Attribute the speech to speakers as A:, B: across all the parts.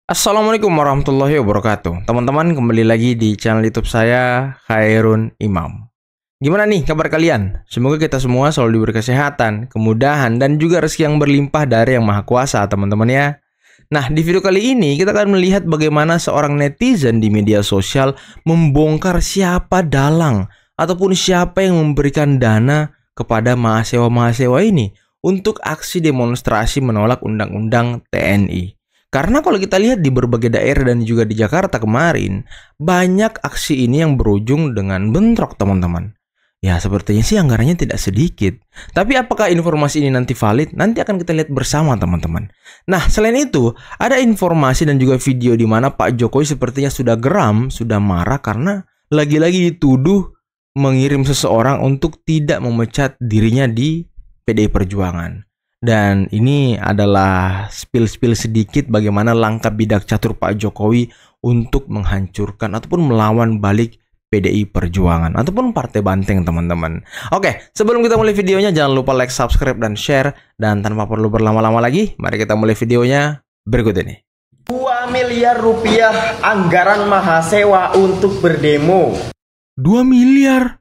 A: Assalamualaikum warahmatullahi wabarakatuh. Teman-teman, kembali lagi di channel YouTube saya, Khairun Imam. Gimana nih kabar kalian? Semoga kita semua selalu diberi kesehatan, kemudahan, dan juga rezeki yang berlimpah dari Yang Maha Kuasa, teman-teman ya. Nah, di video kali ini kita akan melihat bagaimana seorang netizen di media sosial membongkar siapa dalang ataupun siapa yang memberikan dana kepada mahasiswa-mahasiswa ini untuk aksi demonstrasi menolak Undang-Undang TNI. Karena kalau kita lihat di berbagai daerah dan juga di Jakarta kemarin, banyak aksi ini yang berujung dengan bentrok, teman-teman. Ya, sepertinya sih anggarannya tidak sedikit. Tapi apakah informasi ini nanti valid? Nanti akan kita lihat bersama, teman-teman. Nah, selain itu, ada informasi dan juga video di mana Pak Jokowi sepertinya sudah geram, sudah marah karena lagi-lagi dituduh mengirim seseorang untuk tidak memecat dirinya di PDI Perjuangan. Dan ini adalah spill sedikit bagaimana langkah bidak catur Pak Jokowi untuk menghancurkan ataupun melawan balik PDI Perjuangan ataupun Partai Banteng, teman-teman. Oke, sebelum kita mulai videonya jangan lupa like, subscribe, dan share. Dan tanpa perlu berlama-lama lagi, mari kita mulai videonya berikut ini.
B: 2 miliar rupiah anggaran mahasiswa untuk berdemo.
A: 2 miliar?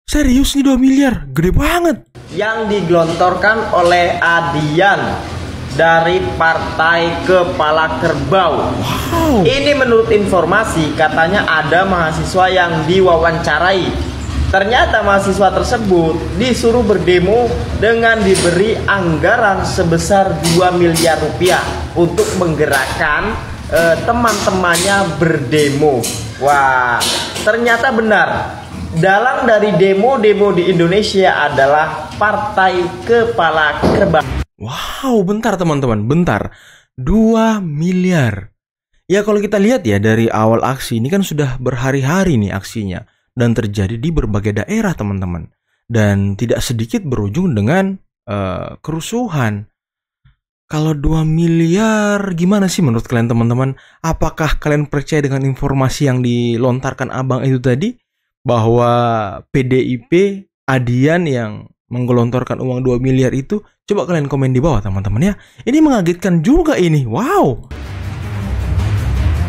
A: Serius nih 2 miliar? Gede banget.
B: Yang digelontorkan oleh Adian dari Partai Kepala Kerbau.
A: Wow.
B: Ini menurut informasi katanya ada mahasiswa yang diwawancarai. Ternyata mahasiswa tersebut disuruh berdemo dengan diberi anggaran sebesar 2 miliar rupiah untuk menggerakkan teman-temannya berdemo. Wah, ternyata benar. Dalang dari demo-demo di Indonesia adalah Partai Kepala Kerbau.
A: Wow, bentar teman-teman, bentar. 2 miliar. Ya kalau kita lihat ya dari awal aksi ini kan sudah berhari-hari nih aksinya. Dan terjadi di berbagai daerah, teman-teman. Dan tidak sedikit berujung dengan kerusuhan. Kalau 2 miliar, gimana sih menurut kalian, teman-teman? Apakah kalian percaya dengan informasi yang dilontarkan abang itu tadi? Bahwa PDIP Adian yang menggelontorkan uang 2 miliar itu? Coba kalian komen di bawah, teman-teman ya. Ini mengagetkan juga ini. Wow.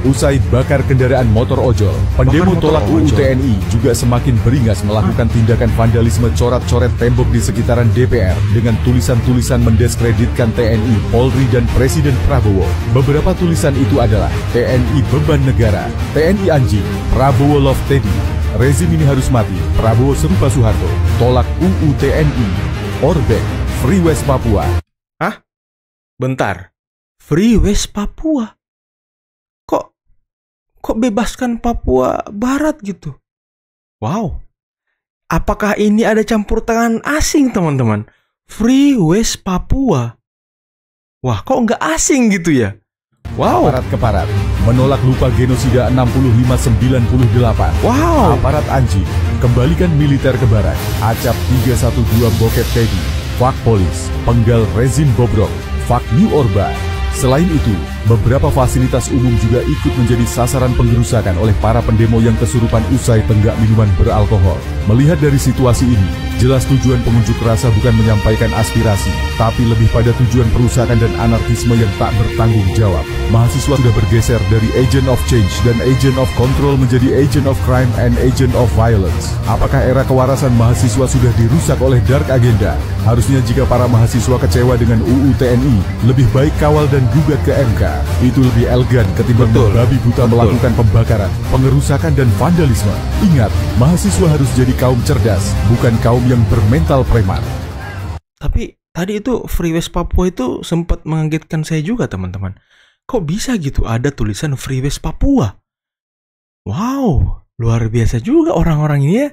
C: Usai bakar kendaraan motor ojol, pendemo tolak UU TNI juga semakin beringas melakukan tindakan vandalisme coret-coret tembok di sekitaran DPR dengan tulisan-tulisan mendiskreditkan TNI, Polri, dan Presiden Prabowo. Beberapa tulisan itu adalah TNI beban negara, TNI anjing, Prabowo love Teddy, rezim ini harus mati, Prabowo serupa Soeharto, tolak UU TNI, Orbek, Free West Papua.
A: Hah? Bentar. Free West Papua? Kok bebaskan Papua Barat gitu? Wow. Apakah ini ada campur tangan asing, teman-teman? Free West Papua. Wah, kok nggak asing gitu ya? Wow.
C: Aparat keparat menolak lupa genosida 6598.
A: Wow.
C: Aparat anjing kembalikan militer ke barak. Acap 312 Boket Teddy. Fuck polis, penggal rezim bobrok. Fuck New Orba. Selain itu, beberapa fasilitas umum juga ikut menjadi sasaran penggerusakan oleh para pendemo yang kesurupan usai tenggak minuman beralkohol. Melihat dari situasi ini, jelas tujuan pengunjuk rasa bukan menyampaikan aspirasi, tapi lebih pada tujuan perusakan dan anarkisme yang tak bertanggung jawab. Mahasiswa sudah bergeser dari agent of change dan agent of control menjadi agent of crime and agent of violence. Apakah era kewarasan mahasiswa sudah dirusak oleh dark agenda? Harusnya jika para mahasiswa kecewa dengan UU TNI, lebih baik kawal dan gugat ke MK. Itu lebih elegan ketimbang membabi buta melakukan pembakaran, pengerusakan, dan vandalisme. Ingat, mahasiswa harus jadi kaum cerdas, bukan kaum yang bermental preman.
A: Tapi tadi itu Free West Papua itu sempat mengagetkan saya juga, teman-teman. Kok bisa gitu ada tulisan Free West Papua? Wow, luar biasa juga orang-orang ini ya.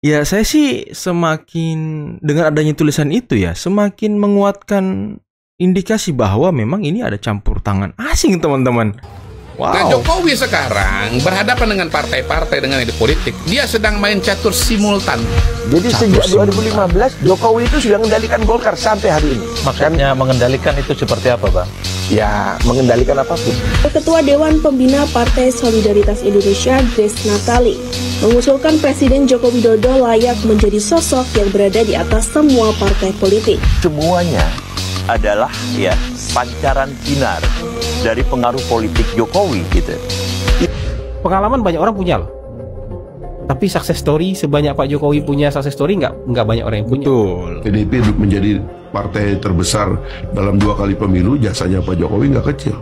A: Ya saya sih semakin dengan adanya tulisan itu ya, semakin menguatkan indikasi bahwa memang ini ada campur tangan asing, teman-teman. Wow.
D: Nah, Jokowi sekarang berhadapan dengan partai-partai dengan elit politik. Dia sedang main catur simultan.
E: Jadi sejak 2015 Jokowi itu sudah mengendalikan Golkar sampai hari ini.
F: Maksudnya mengendalikan itu seperti apa, Bang?
E: Ya, mengendalikan apapun.
G: Ketua Dewan Pembina Partai Solidaritas Indonesia, Grace Natali, mengusulkan Presiden Joko Widodo layak menjadi sosok yang berada di atas semua partai politik.
E: Semuanya
H: adalah ya pancaran sinar dari pengaruh politik Jokowi gitu.
I: Pengalaman banyak orang punya loh. Tapi success story sebanyak Pak Jokowi punya success story nggak banyak orang yang punya.
A: Betul.
J: PDIP menjadi partai terbesar dalam 2 kali pemilu, jasanya Pak Jokowi nggak kecil.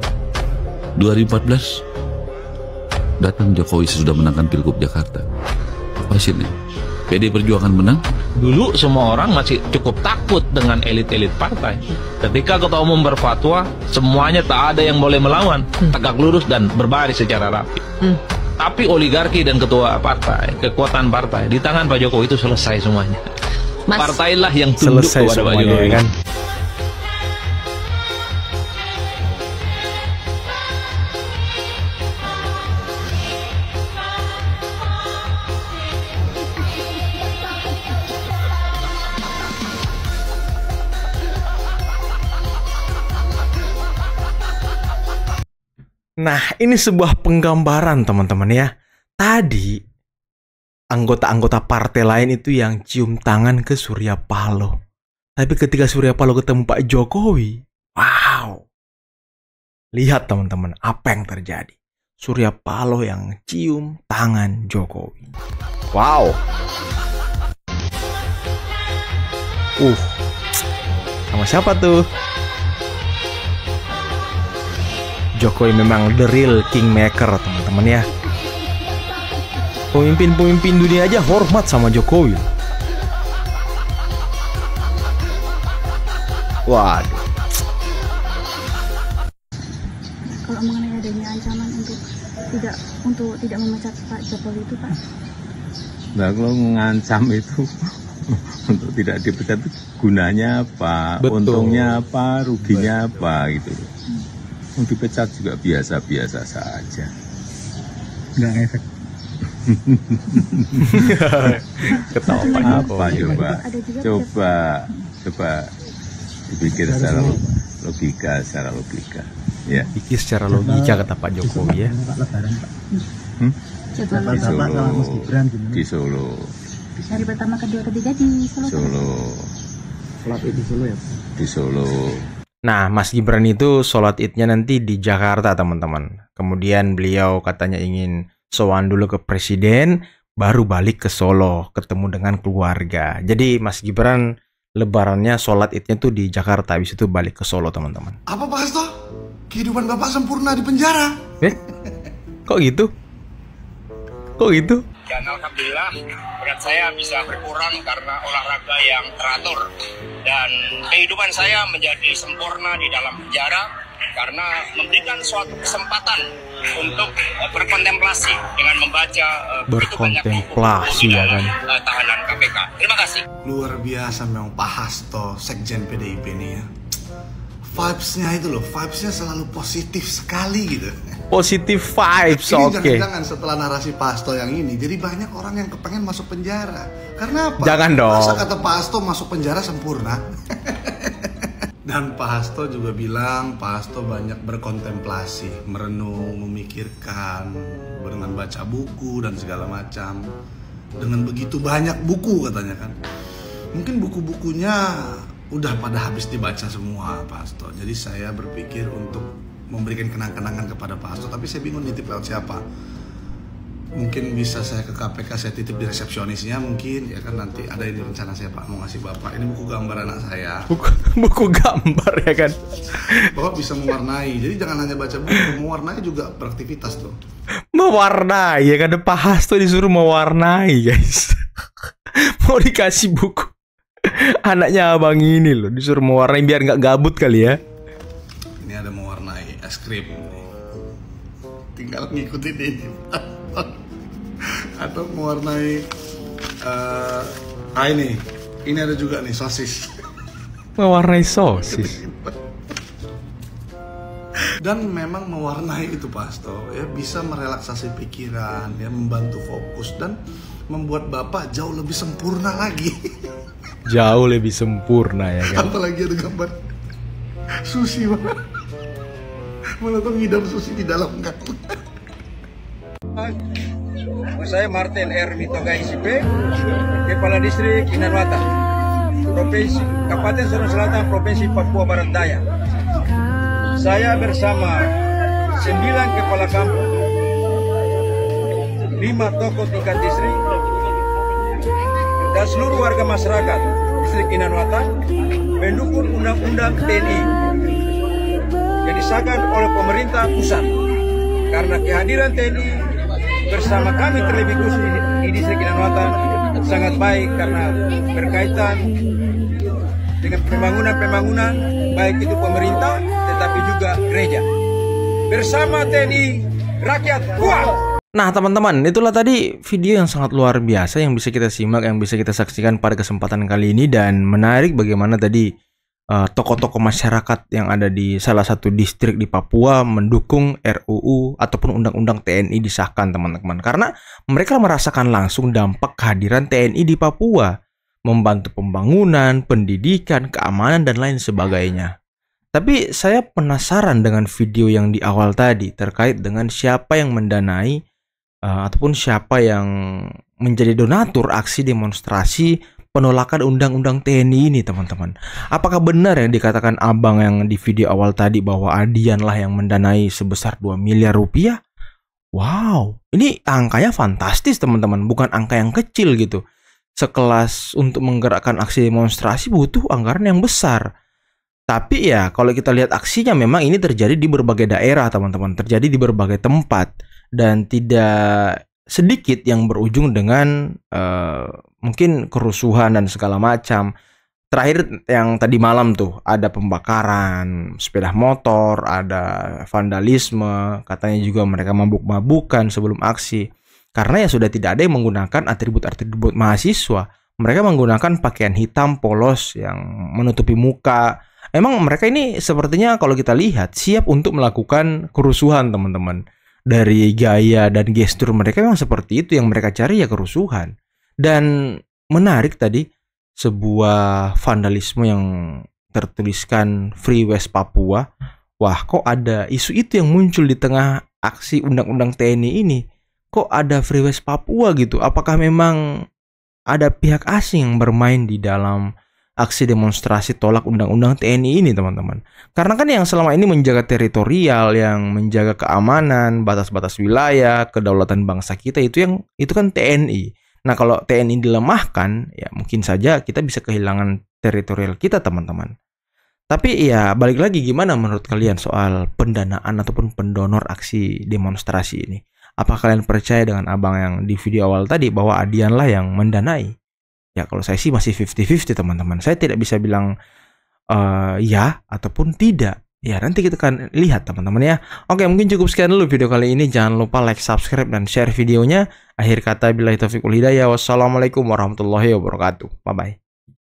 K: 2014 datang Jokowi sesudah menangkan Pilgub Jakarta. Apa hasilnya? PD Perjuangan menang.
F: Dulu semua orang masih cukup takut dengan elit-elit partai. Ketika ketua umum berfatwa, semuanya tak ada yang boleh melawan, tegak lurus dan berbaris secara rapi. Tapi oligarki dan ketua partai, kekuatan partai di tangan Pak Jokowi itu selesai semuanya. Partailah yang tunduk kepada Pak Jokowi. Kan?
A: Nah, ini sebuah penggambaran teman-teman ya. Tadi anggota-anggota partai lain itu yang cium tangan ke Surya Paloh. Tapi ketika Surya Paloh ketemu Pak Jokowi, wow. Lihat teman-teman apa yang terjadi. Surya Paloh yang cium tangan Jokowi. Wow. Sama siapa tuh? Jokowi memang the real kingmaker teman-teman ya. Pemimpin-pemimpin dunia aja hormat sama Jokowi. Waduh.
L: Kalau mengenai adanya ancaman untuk tidak memecat Pak Jokowi itu Pak?
M: Nah, kalau mengancam itu untuk tidak dipecat itu gunanya apa?
A: Betul.
M: Untungnya apa? Ruginya apa gitu. Untuk dipecat juga biasa-biasa saja. Nggak efek. Ketawa apa coba dipikir secara logika ya.
A: Pikir secara logika kata Pak Jokowi ya.
M: Di Solo.
L: Hari pertama, kedua, ketiga di Solo.
M: Di Solo.
A: Nah, Mas Gibran itu sholat idnya nanti di Jakarta, teman-teman. Kemudian beliau katanya ingin sowan dulu ke presiden, baru balik ke Solo, ketemu dengan keluarga. Jadi Mas Gibran lebarannya sholat idnya tuh di Jakarta, habis itu balik ke Solo, teman-teman.
N: Apa Pak Hasto? Kehidupan Bapak sempurna di penjara.
A: Kok gitu?
O: Dan alhamdulillah berat saya bisa berkurang karena olahraga yang teratur. Dan kehidupan saya menjadi sempurna di dalam penjara karena memberikan suatu kesempatan untuk berkontemplasi dengan membaca
A: berkontemplasi ya kan
O: tahanan KPK. Terima kasih.
N: Luar biasa memang Pak Hasto, Sekjen PDIP ini ya. Vibes-nya itu loh, vibes-nya selalu positif sekali gitu.
A: Positif vibes, oke.
N: Jangan setelah narasi Pak Hasto yang ini, jadi banyak orang yang kepengen masuk penjara. Karena apa?
A: Jangan dong.
N: Masa kata Pak Hasto masuk penjara sempurna. Dan Pak Hasto juga bilang, Pak Hasto banyak berkontemplasi, merenung, memikirkan, dengan baca buku dan segala macam. Dengan begitu banyak buku katanya kan. Mungkin buku-bukunya udah pada habis dibaca semua Pak Hasto. Jadi saya berpikir untuk memberikan kenang-kenangan kepada Pak Hasto, tapi saya bingung nitip lewat siapa. Mungkin bisa saya ke KPK, saya titip di resepsionisnya mungkin, ya kan nanti ada ini rencana saya Pak, mau ngasih Bapak. Ini buku gambar anak saya.
A: Buku gambar ya kan.
N: Bapak bisa mewarnai, jadi jangan hanya baca buku, mewarnai juga beraktivitas tuh.
A: Mewarnai ya kan, Pak Hasto disuruh mewarnai guys. Mau dikasih buku. Anaknya abang ini loh, disuruh mewarnai biar nggak gabut kali ya.
N: Ini ada mewarnai es krim. Tinggal ngikutin ini. Atau mewarnai ini ada juga nih sosis.
A: Mewarnai sosis.
N: Dan memang mewarnai itu Pak Hasto ya bisa merelaksasi pikiran, ya membantu fokus dan membuat Bapak jauh lebih sempurna lagi.
A: Jauh lebih sempurna ya kan.
N: Apalagi ada gambar sushi Pak. Malah tuh ngidam sushi di dalam kan.
P: Saya Martin R. Mitoga ICP, Kepala Distrik Inarwata. Kabupaten Sorong Selatan, Provinsi Papua Barat Daya. Saya bersama 9 kepala kampung, 5 tokoh tingkat distrik, dan seluruh warga masyarakat distrik Inanwatan mendukung undang-undang TNI yang disahkan oleh pemerintah pusat. Karena kehadiran TNI bersama kami terlebih khusus di distrik Inanwatan sangat baik karena berkaitan dengan pembangunan baik itu pemerintah tetapi juga gereja. Bersama TNI, rakyat kuat.
A: Nah teman-teman, itulah tadi video yang sangat luar biasa yang bisa kita simak, yang bisa kita saksikan pada kesempatan kali ini. Dan menarik bagaimana tadi tokoh-tokoh masyarakat yang ada di salah satu distrik di Papua mendukung RUU ataupun undang-undang TNI disahkan teman-teman. Karena mereka merasakan langsung dampak kehadiran TNI di Papua, membantu pembangunan, pendidikan, keamanan, dan lain sebagainya. Tapi saya penasaran dengan video yang di awal tadi terkait dengan siapa yang mendanai ataupun siapa yang menjadi donatur aksi demonstrasi penolakan undang-undang TNI ini teman-teman. Apakah benar yang dikatakan abang yang di video awal tadi bahwa Adian lah yang mendanai sebesar 2 miliar rupiah? Wow, ini angkanya fantastis teman-teman, bukan angka yang kecil gitu. Sekelas untuk menggerakkan aksi demonstrasi butuh anggaran yang besar. Tapi ya kalau kita lihat aksinya memang ini terjadi di berbagai daerah teman-teman, terjadi di berbagai tempat dan tidak sedikit yang berujung dengan mungkin kerusuhan dan segala macam. Terakhir yang tadi malam tuh ada pembakaran sepeda motor, ada vandalisme, katanya juga mereka mabuk-mabukan sebelum aksi. Karena ya sudah tidak ada yang menggunakan atribut-atribut mahasiswa. Mereka menggunakan pakaian hitam polos yang menutupi muka. Memang mereka ini sepertinya kalau kita lihat siap untuk melakukan kerusuhan teman-teman. Dari gaya dan gestur mereka memang seperti itu, yang mereka cari ya kerusuhan. Dan menarik tadi sebuah vandalisme yang tertuliskan Free West Papua. Wah, kok ada isu itu yang muncul di tengah aksi undang-undang TNI ini? Kok ada Free West Papua gitu? Apakah memang ada pihak asing yang bermain di dalam aksi demonstrasi tolak undang-undang TNI ini teman-teman? Karena kan yang selama ini menjaga teritorial, yang menjaga keamanan, batas-batas wilayah, kedaulatan bangsa kita itu kan TNI. Nah kalau TNI dilemahkan ya mungkin saja kita bisa kehilangan teritorial kita teman-teman. Tapi ya balik lagi, gimana menurut kalian soal pendanaan ataupun pendonor aksi demonstrasi ini? Apa kalian percaya dengan abang yang di video awal tadi bahwa Adian lah yang mendanai? Ya kalau saya sih masih 50-50 teman-teman. Saya tidak bisa bilang ya ataupun tidak. Ya nanti kita akan lihat teman-teman ya. Oke, mungkin cukup sekian dulu video kali ini. Jangan lupa like, subscribe, dan share videonya. Akhir kata billahi taufiq wal hidayah. Wassalamualaikum warahmatullahi wabarakatuh. Bye-bye.